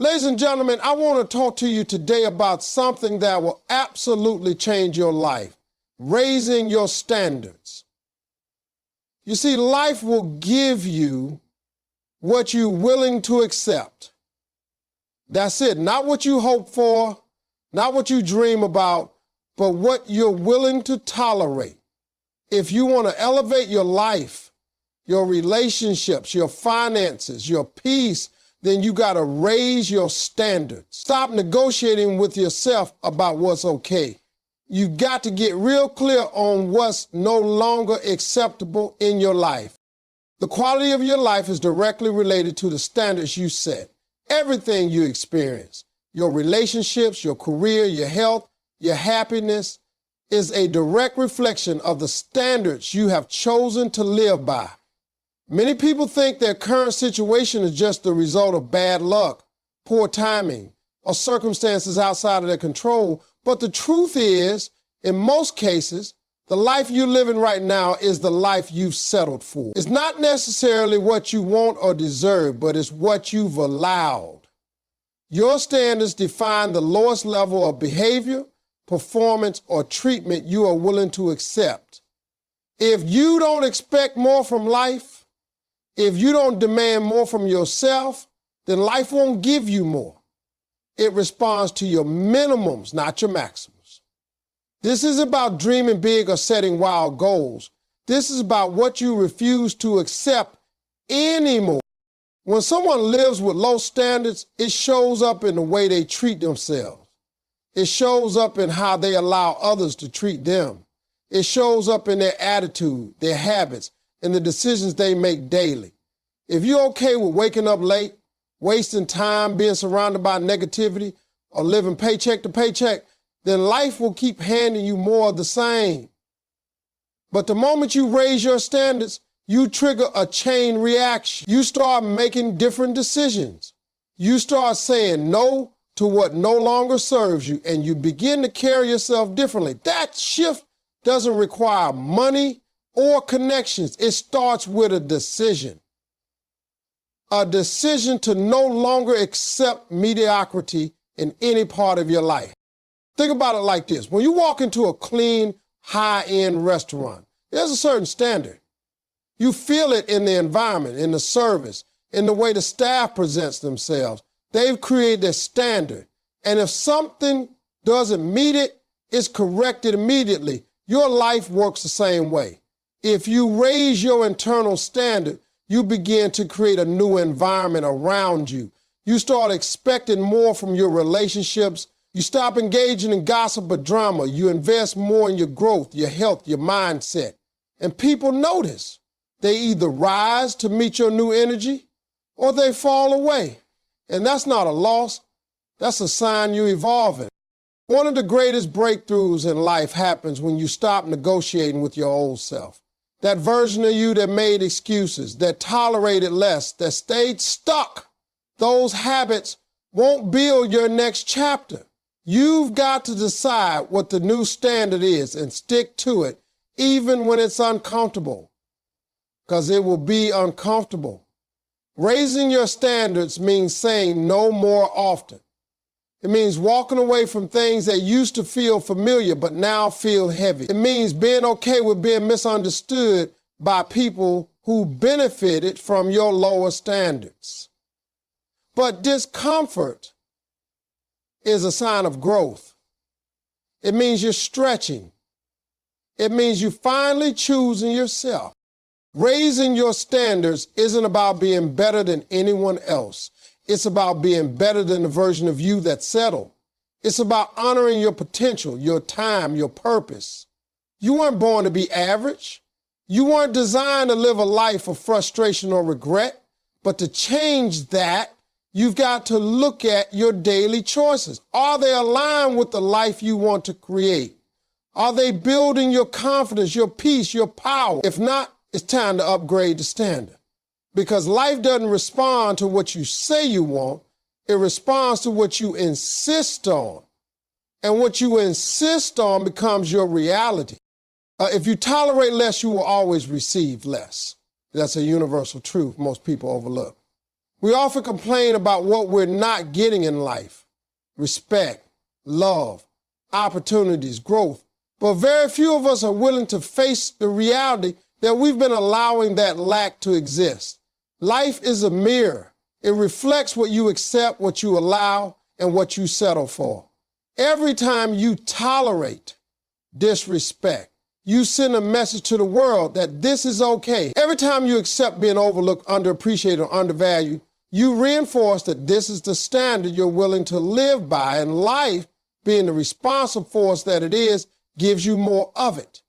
Ladies and gentlemen, I want to talk to you today about something that will absolutely change your life, raising your standards. You see, life will give you what you're willing to accept. That's it. Not what you hope for, not what you dream about, but what you're willing to tolerate. If you want to elevate your life, your relationships, your finances, your peace, then you got to raise your standards. Stop negotiating with yourself about what's okay. You got to get real clear on what's no longer acceptable in your life. The quality of your life is directly related to the standards you set. Everything you experience, your relationships, your career, your health, your happiness, is a direct reflection of the standards you have chosen to live by. Many people think their current situation is just the result of bad luck, poor timing, or circumstances outside of their control. But the truth is, in most cases, the life you're living right now is the life you've settled for. It's not necessarily what you want or deserve, but it's what you've allowed. Your standards define the lowest level of behavior, performance, or treatment you are willing to accept. If you don't expect more from life, if you don't demand more from yourself, then life won't give you more. It responds to your minimums, not your maximums. This is about dreaming big or setting wild goals. This is about what you refuse to accept anymore. When someone lives with low standards, it shows up in the way they treat themselves. It shows up in how they allow others to treat them. It shows up in their attitude, their habits, and the decisions they make daily. If you're okay with waking up late, wasting time, being surrounded by negativity, or living paycheck to paycheck, then life will keep handing you more of the same. But the moment you raise your standards, you trigger a chain reaction. You start making different decisions. You start saying no to what no longer serves you, and you begin to carry yourself differently. That shift doesn't require money or connections. It starts with a decision. A decision to no longer accept mediocrity in any part of your life. Think about it like this. When you walk into a clean, high-end restaurant, there's a certain standard. You feel it in the environment, in the service, in the way the staff presents themselves. They've created a standard. And if something doesn't meet it, it's corrected immediately. Your life works the same way. If you raise your internal standard, you begin to create a new environment around you. You start expecting more from your relationships. You stop engaging in gossip or drama. You invest more in your growth, your health, your mindset. And people notice. They either rise to meet your new energy or they fall away. And that's not a loss. That's a sign you're evolving. One of the greatest breakthroughs in life happens when you stop negotiating with your old self. That version of you that made excuses, that tolerated less, that stayed stuck. Those habits won't build your next chapter. You've got to decide what the new standard is and stick to it, even when it's uncomfortable, because it will be uncomfortable. Raising your standards means saying no more often. It means walking away from things that used to feel familiar but now feel heavy. It means being okay with being misunderstood by people who benefited from your lower standards. But discomfort is a sign of growth. It means you're stretching. It means you're finally choosing yourself. Raising your standards isn't about being better than anyone else. It's about being better than the version of you that settled. It's about honoring your potential, your time, your purpose. You weren't born to be average. You weren't designed to live a life of frustration or regret. But to change that, you've got to look at your daily choices. Are they aligned with the life you want to create? Are they building your confidence, your peace, your power? If not, it's time to upgrade the standard. Because life doesn't respond to what you say you want. It responds to what you insist on. And what you insist on becomes your reality. If you tolerate less, you will always receive less. That's a universal truth most people overlook. We often complain about what we're not getting in life: respect, love, opportunities, growth. But very few of us are willing to face the reality that we've been allowing that lack to exist. Life is a mirror. It reflects what you accept, what you allow, and what you settle for. Every time you tolerate disrespect, you send a message to the world that this is okay. Every time you accept being overlooked, underappreciated, or undervalued, you reinforce that this is the standard you're willing to live by, and life, being the responsive force that it is, gives you more of it.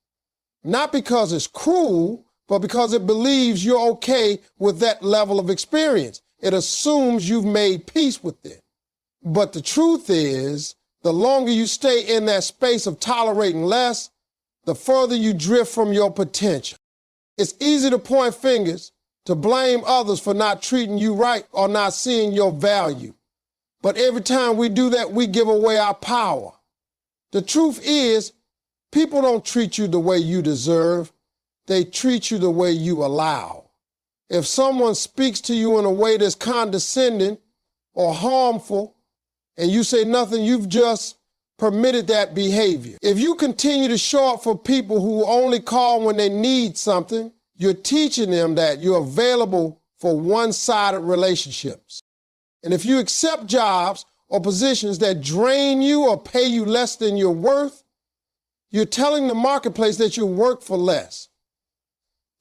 Not because it's cruel, but because it believes you're okay with that level of experience. It assumes you've made peace with it. But the truth is, the longer you stay in that space of tolerating less, the further you drift from your potential. It's easy to point fingers, to blame others for not treating you right or not seeing your value. But every time we do that, we give away our power. The truth is, people don't treat you the way you deserve. They treat you the way you allow. If someone speaks to you in a way that's condescending or harmful, and you say nothing, you've just permitted that behavior. If you continue to show up for people who only call when they need something, you're teaching them that you're available for one-sided relationships. And if you accept jobs or positions that drain you or pay you less than you're worth, you're telling the marketplace that you work for less.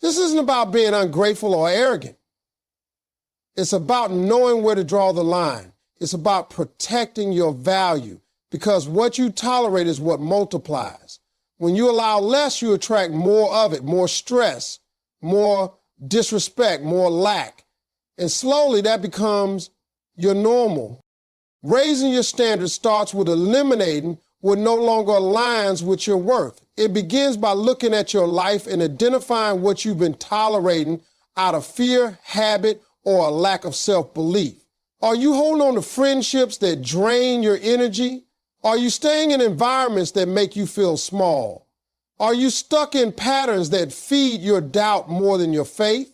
This isn't about being ungrateful or arrogant. It's about knowing where to draw the line. It's about protecting your value, because what you tolerate is what multiplies. When you allow less, you attract more of it, more stress, more disrespect, more lack. And slowly that becomes your normal. Raising your standards starts with eliminating what no longer aligns with your worth. It begins by looking at your life and identifying what you've been tolerating out of fear, habit, or a lack of self-belief. Are you holding on to friendships that drain your energy? Are you staying in environments that make you feel small? Are you stuck in patterns that feed your doubt more than your faith?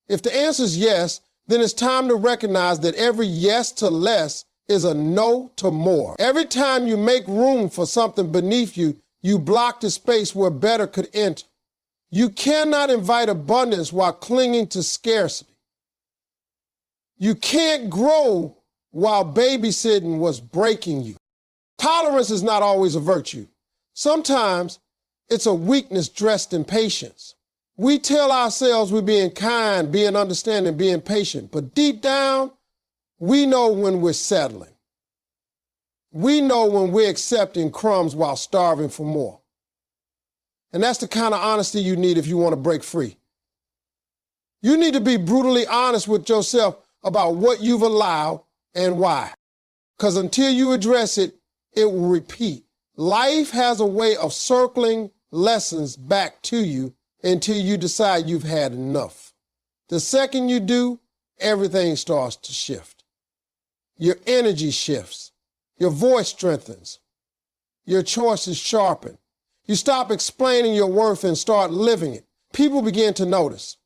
If the answer is yes, then it's time to recognize that every yes to less is a no to more. Every time you make room for something beneath you, you block the space where better could enter. You cannot invite abundance while clinging to scarcity. You can't grow while babysitting was breaking you. Tolerance is not always a virtue. Sometimes it's a weakness dressed in patience. We tell ourselves we're being kind, being understanding, being patient, but deep down, we know when we're settling. We know when we're accepting crumbs while starving for more. And that's the kind of honesty you need if you want to break free. You need to be brutally honest with yourself about what you've allowed and why. Because until you address it, it will repeat. Life has a way of circling lessons back to you until you decide you've had enough. The second you do, everything starts to shift. Your energy shifts. Your voice strengthens. Your choices sharpen. You stop explaining your worth and start living it. People begin to notice.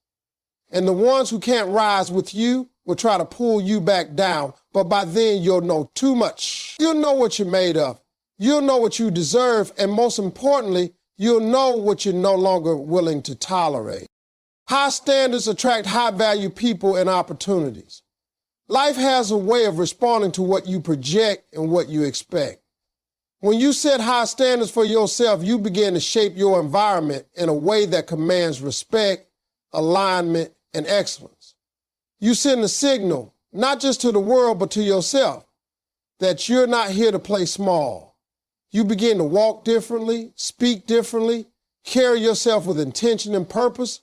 And the ones who can't rise with you will try to pull you back down, but by then you'll know too much. You'll know what you're made of. You'll know what you deserve, and most importantly, you'll know what you're no longer willing to tolerate. High standards attract high-value people and opportunities. Life has a way of responding to what you project and what you expect. When you set high standards for yourself, you begin to shape your environment in a way that commands respect, alignment, and excellence. You send a signal, not just to the world, but to yourself, that you're not here to play small. You begin to walk differently, speak differently, carry yourself with intention and purpose.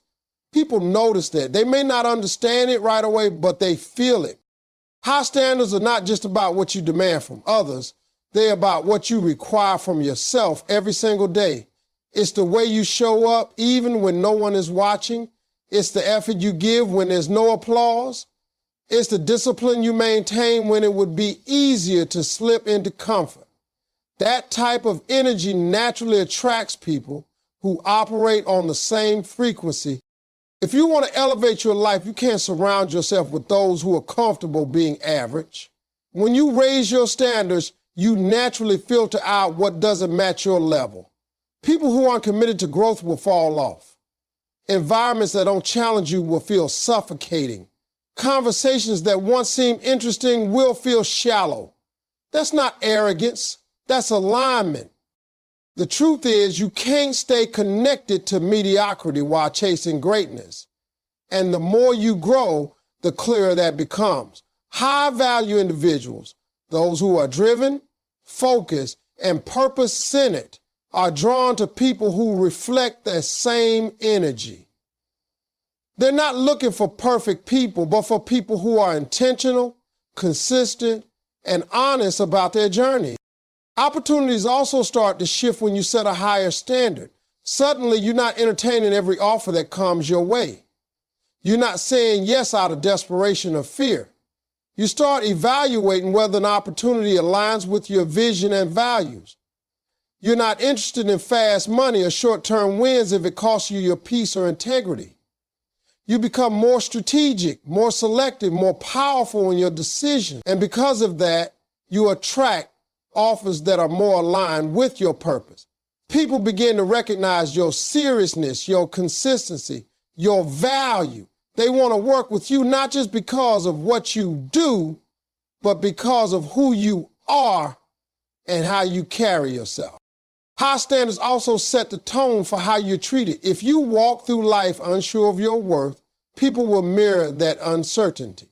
People notice that. They may not understand it right away, but they feel it. High standards are not just about what you demand from others. They're about what you require from yourself every single day. It's the way you show up even when no one is watching. It's the effort you give when there's no applause. It's the discipline you maintain when it would be easier to slip into comfort. That type of energy naturally attracts people who operate on the same frequency If you want to elevate your life, you can't surround yourself with those who are comfortable being average. When you raise your standards, you naturally filter out what doesn't match your level. People who aren't committed to growth will fall off. Environments that don't challenge you will feel suffocating. Conversations that once seemed interesting will feel shallow. That's not arrogance, that's alignment. The truth is, you can't stay connected to mediocrity while chasing greatness. And the more you grow, the clearer that becomes. High-value individuals, those who are driven, focused, and purpose-centered, are drawn to people who reflect that same energy. They're not looking for perfect people, but for people who are intentional, consistent, and honest about their journey. Opportunities also start to shift when you set a higher standard. Suddenly, you're not entertaining every offer that comes your way. You're not saying yes out of desperation or fear. You start evaluating whether an opportunity aligns with your vision and values. You're not interested in fast money or short-term wins if it costs you your peace or integrity. You become more strategic, more selective, more powerful in your decisions. And because of that, you attract offers that are more aligned with your purpose. People begin to recognize your seriousness, your consistency, your value. They want to work with you not just because of what you do, but because of who you are and how you carry yourself. High standards also set the tone for how you're treated. If you walk through life unsure of your worth, people will mirror that uncertainty.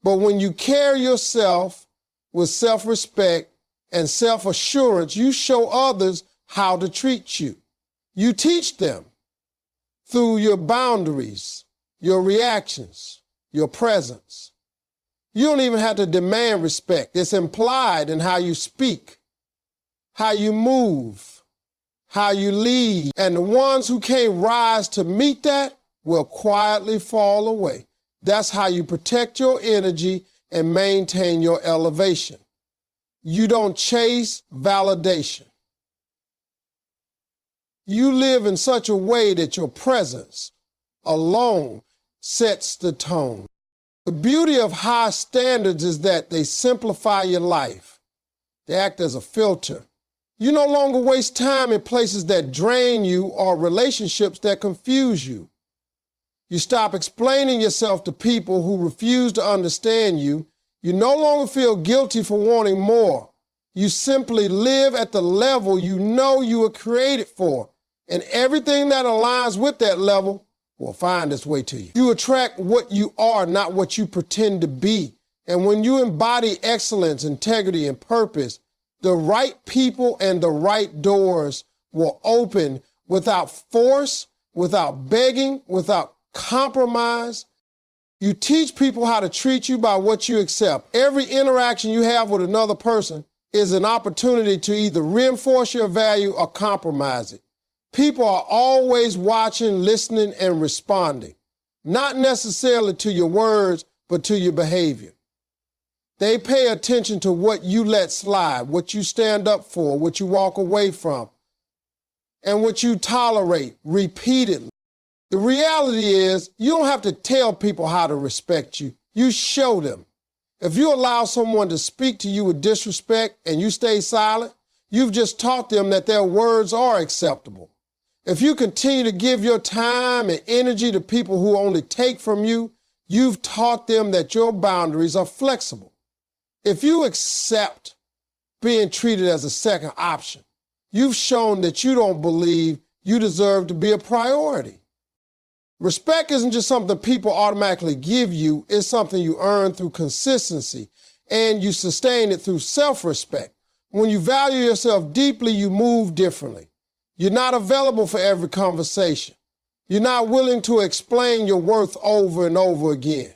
But when you carry yourself with self-respect and self-assurance, you show others how to treat you. You teach them through your boundaries, your reactions, your presence. You don't even have to demand respect. It's implied in how you speak, how you move, how you lead. And the ones who can't rise to meet that will quietly fall away. That's how you protect your energy and maintain your elevation. You don't chase validation. You live in such a way that your presence alone sets the tone. The beauty of high standards is that they simplify your life. They act as a filter. You no longer waste time in places that drain you or relationships that confuse you. You stop explaining yourself to people who refuse to understand you. You no longer feel guilty for wanting more. You simply live at the level you know you were created for, and everything that aligns with that level will find its way to you. You attract what you are, not what you pretend to be. And when you embody excellence, integrity, and purpose, the right people and the right doors will open without force, without begging, without compromise. You teach people how to treat you by what you accept. Every interaction you have with another person is an opportunity to either reinforce your value or compromise it. People are always watching, listening, and responding, not necessarily to your words, but to your behavior. They pay attention to what you let slide, what you stand up for, what you walk away from, and what you tolerate repeatedly. The reality is, you don't have to tell people how to respect you. You show them. If you allow someone to speak to you with disrespect and you stay silent, you've just taught them that their words are acceptable. If you continue to give your time and energy to people who only take from you, you've taught them that your boundaries are flexible. If you accept being treated as a second option, you've shown that you don't believe you deserve to be a priority. Respect isn't just something people automatically give you, it's something you earn through consistency, and you sustain it through self-respect. When you value yourself deeply, you move differently. You're not available for every conversation. You're not willing to explain your worth over and over again.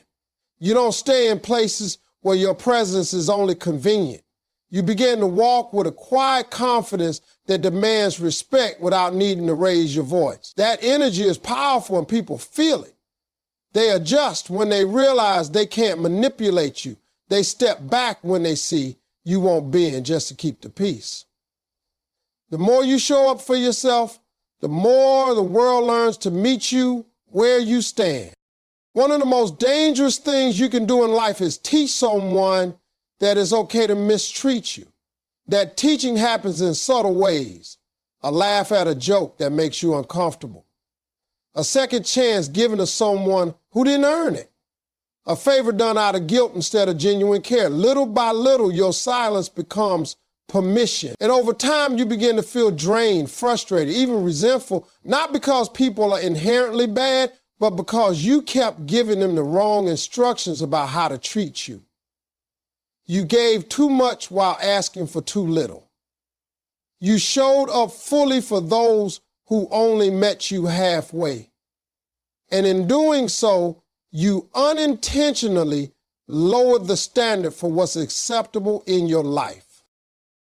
You don't stay in places where your presence is only convenient. You begin to walk with a quiet confidence that demands respect without needing to raise your voice. That energy is powerful and people feel it. They adjust when they realize they can't manipulate you. They step back when they see you won't bend just to keep the peace. The more you show up for yourself, the more the world learns to meet you where you stand. One of the most dangerous things you can do in life is teach someone that it's okay to mistreat you. That teaching happens in subtle ways. A laugh at a joke that makes you uncomfortable. A second chance given to someone who didn't earn it. A favor done out of guilt instead of genuine care. Little by little, your silence becomes permission. And over time, you begin to feel drained, frustrated, even resentful, not because people are inherently bad, but because you kept giving them the wrong instructions about how to treat you. You gave too much while asking for too little. You showed up fully for those who only met you halfway. And in doing so, you unintentionally lowered the standard for what's acceptable in your life.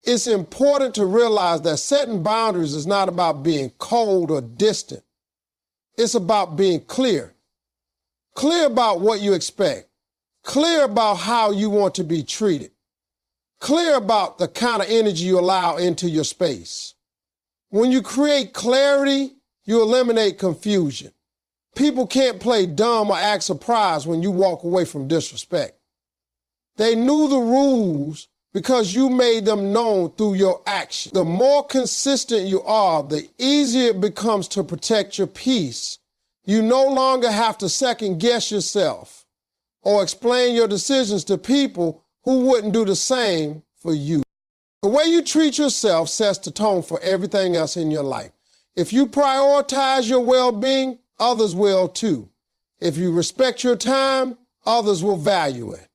It's important to realize that setting boundaries is not about being cold or distant. It's about being clear. Clear about what you expect. Clear about how you want to be treated. Clear about the kind of energy you allow into your space. When you create clarity, you eliminate confusion. People can't play dumb or act surprised when you walk away from disrespect. They knew the rules because you made them known through your actions. The more consistent you are, the easier it becomes to protect your peace. You no longer have to second guess yourself or explain your decisions to people who wouldn't do the same for you. The way you treat yourself sets the tone for everything else in your life. If you prioritize your well-being, others will too. If you respect your time, others will value it.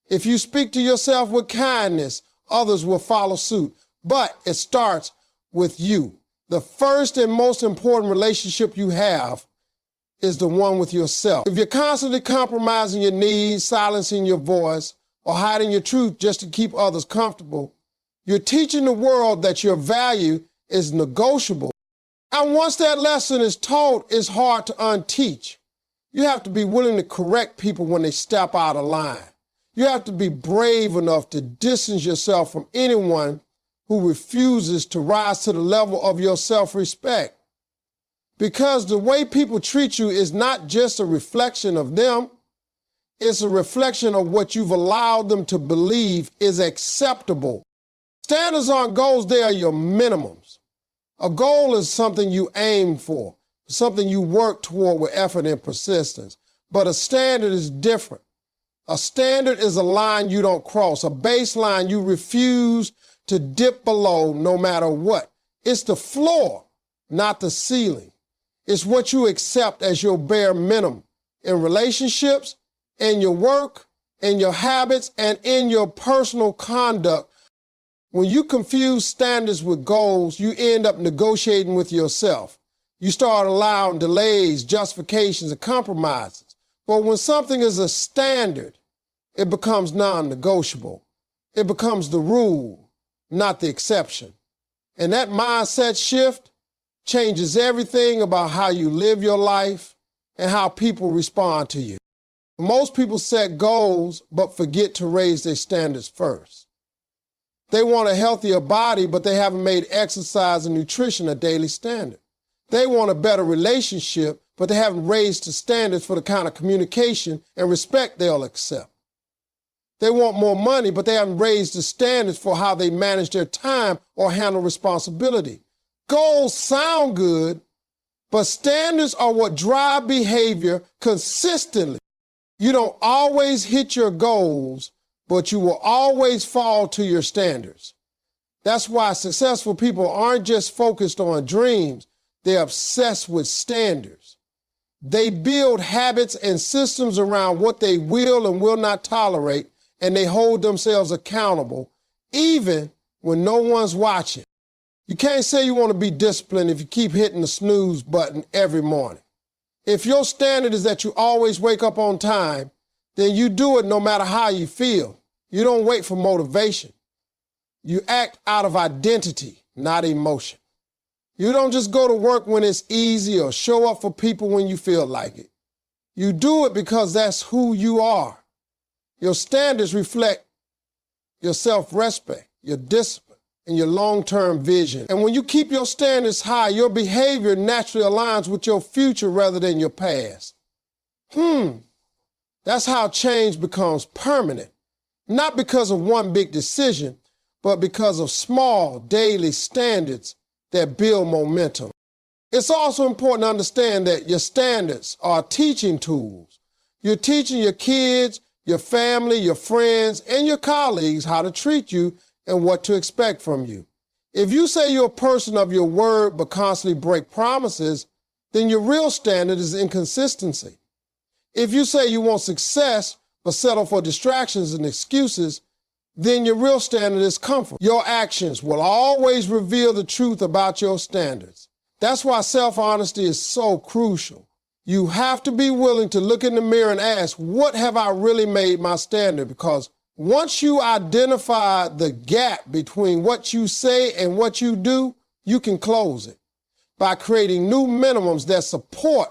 If you speak to yourself with kindness, others will follow suit. But it starts with you. The first and most important relationship you have is the one with yourself. If you're constantly compromising your needs, silencing your voice, or hiding your truth just to keep others comfortable, you're teaching the world that your value is negotiable. And once that lesson is taught, it's hard to unteach. You have to be willing to correct people when they step out of line. You have to be brave enough to distance yourself from anyone who refuses to rise to the level of your self-respect. Because the way people treat you is not just a reflection of them, it's a reflection of what you've allowed them to believe is acceptable. Standards aren't goals, they are your minimums. A goal is something you aim for, something you work toward with effort and persistence. But a standard is different. A standard is a line you don't cross, a baseline you refuse to dip below no matter what. It's the floor, not the ceiling. It's what you accept as your bare minimum in relationships, in your work, in your habits, and in your personal conduct. When you confuse standards with goals, you end up negotiating with yourself. You start allowing delays, justifications, and compromises. But when something is a standard, it becomes non-negotiable. It becomes the rule, not the exception. And that mindset shift changes everything about how you live your life and how people respond to you. Most people set goals but forget to raise their standards first. They want a healthier body, but they haven't made exercise and nutrition a daily standard. They want a better relationship, but they haven't raised the standards for the kind of communication and respect they'll accept. They want more money, but they haven't raised the standards for how they manage their time or handle responsibility. Goals sound good, but standards are what drive behavior consistently. You don't always hit your goals, but you will always fall to your standards. That's why successful people aren't just focused on dreams, they're obsessed with standards. They build habits and systems around what they will and will not tolerate, and they hold themselves accountable, even when no one's watching. You can't say you want to be disciplined if you keep hitting the snooze button every morning. If your standard is that you always wake up on time, then you do it no matter how you feel. You don't wait for motivation. You act out of identity, not emotion. You don't just go to work when it's easy or show up for people when you feel like it. You do it because that's who you are. Your standards reflect your self-respect, your discipline, and your long-term vision. And when you keep your standards high, your behavior naturally aligns with your future rather than your past. That's how change becomes permanent. Not because of one big decision, but because of small daily standards that build momentum. It's also important to understand that your standards are teaching tools. You're teaching your kids, your family, your friends, and your colleagues how to treat you and what to expect from you. If you say you're a person of your word but constantly break promises, then your real standard is inconsistency. If you say you want success but settle for distractions and excuses, then your real standard is comfort. Your actions will always reveal the truth about your standards. That's why self-honesty is so crucial. You have to be willing to look in the mirror and ask, what have I really made my standard? Because once you identify the gap between what you say and what you do, you can close it by creating new minimums that support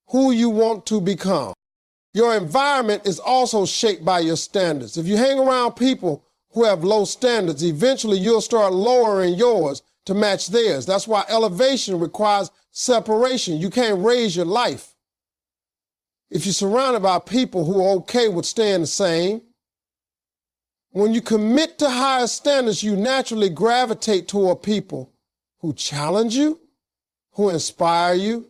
who you want to become. Your environment is also shaped by your standards. If you hang around people who have low standards, eventually you'll start lowering yours to match theirs. That's why elevation requires separation. You can't raise your life if you're surrounded by people who are okay with staying the same. When you commit to higher standards, you naturally gravitate toward people who challenge you, who inspire you,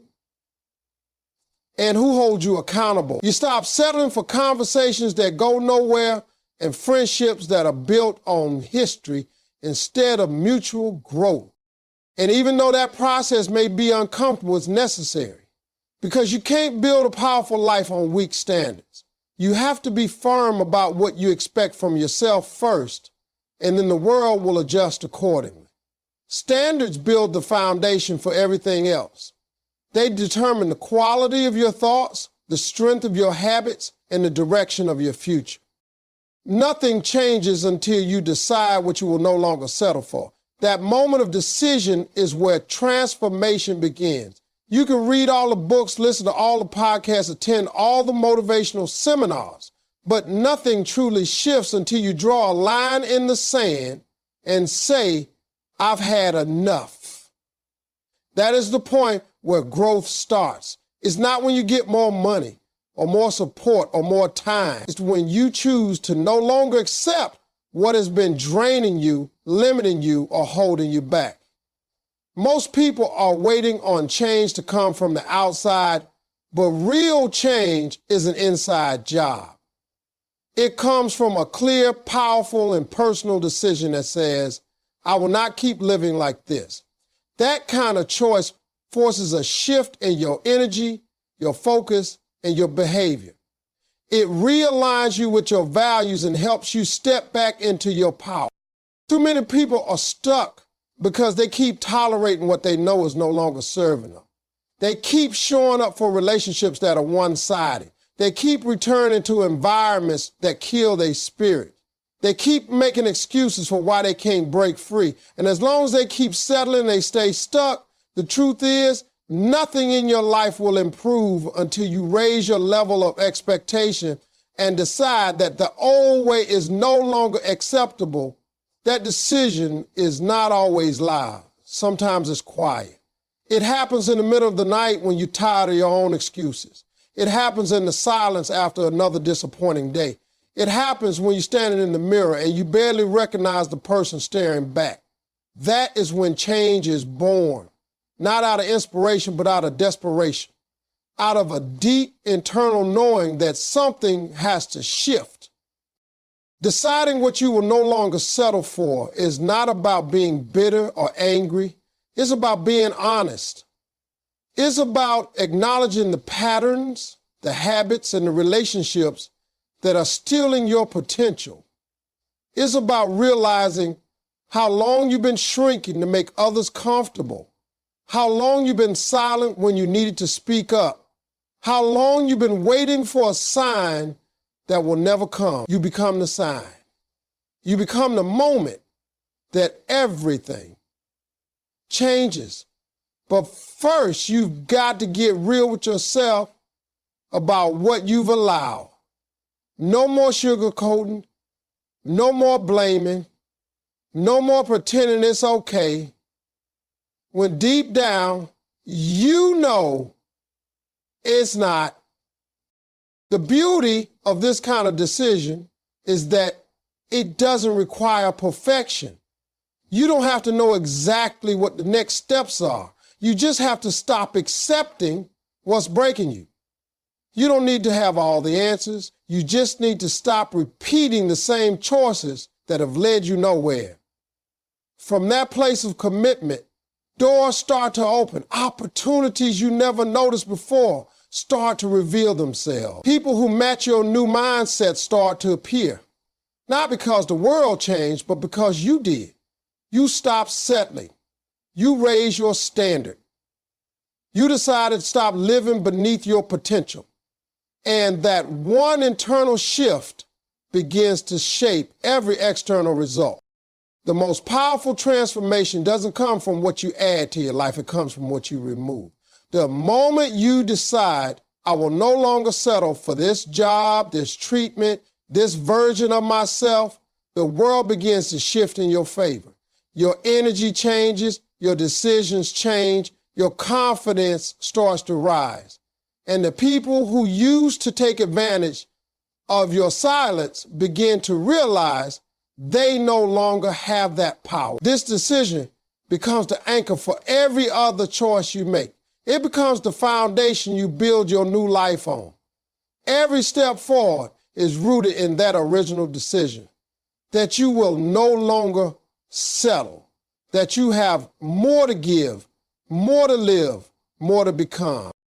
and who hold you accountable. You stop settling for conversations that go nowhere and friendships that are built on history instead of mutual growth. And even though that process may be uncomfortable, it's necessary, because you can't build a powerful life on weak standards. You have to be firm about what you expect from yourself first, and then the world will adjust accordingly. Standards build the foundation for everything else. They determine the quality of your thoughts, the strength of your habits, and the direction of your future. Nothing changes until you decide what you will no longer settle for. That moment of decision is where transformation begins. You can read all the books, listen to all the podcasts, attend all the motivational seminars, but nothing truly shifts until you draw a line in the sand and say, I've had enough. That is the point where growth starts. It's not when you get more money or more support or more time. It's when you choose to no longer accept what has been draining you, limiting you, or holding you back. Most people are waiting on change to come from the outside, but real change is an inside job. It comes from a clear, powerful, and personal decision that says, I will not keep living like this. That kind of choice forces a shift in your energy, your focus, and your behavior. It realigns you with your values and helps you step back into your power. Too many people are stuck because they keep tolerating what they know is no longer serving them. They keep showing up for relationships that are one-sided. They keep returning to environments that kill their spirit. They keep making excuses for why they can't break free. And as long as they keep settling, they stay stuck. The truth is, nothing in your life will improve until you raise your level of expectation and decide that the old way is no longer acceptable. That decision is not always loud. Sometimes it's quiet. It happens in the middle of the night when you're tired of your own excuses. It happens in the silence after another disappointing day. It happens when you're standing in the mirror and you barely recognize the person staring back. That is when change is born. Not out of inspiration, but out of desperation. Out of a deep internal knowing that something has to shift. Deciding what you will no longer settle for is not about being bitter or angry. It's about being honest. It's about acknowledging the patterns, the habits, and the relationships that are stealing your potential. It's about realizing how long you've been shrinking to make others comfortable. How long you've been silent when you needed to speak up. How long you've been waiting for a sign that will never come. You become the sign. You become the moment that everything changes. But first, you've got to get real with yourself about what you've allowed. No more sugarcoating, no more blaming, No more pretending it's okay when deep down you know it's not. The beauty of this kind of decision is that it doesn't require perfection. You don't have to know exactly what the next steps are. You just have to stop accepting what's breaking you. You don't need to have all the answers. You just need to stop repeating the same choices that have led you nowhere. From that place of commitment, doors start to open. Opportunities you never noticed before start to reveal themselves. People who match your new mindset start to appear. Not because the world changed, but because you did. You stopped settling. You raised your standard. You decided to stop living beneath your potential. And that one internal shift begins to shape every external result. The most powerful transformation doesn't come from what you add to your life, it comes from what you remove. The moment you decide, I will no longer settle for this job, this treatment, this version of myself, the world begins to shift in your favor. Your energy changes, your decisions change, your confidence starts to rise. And the people who used to take advantage of your silence begin to realize they no longer have that power. This decision becomes the anchor for every other choice you make. It becomes the foundation you build your new life on. Every step forward is rooted in that original decision, that you will no longer settle, that you have more to give, more to live, more to become.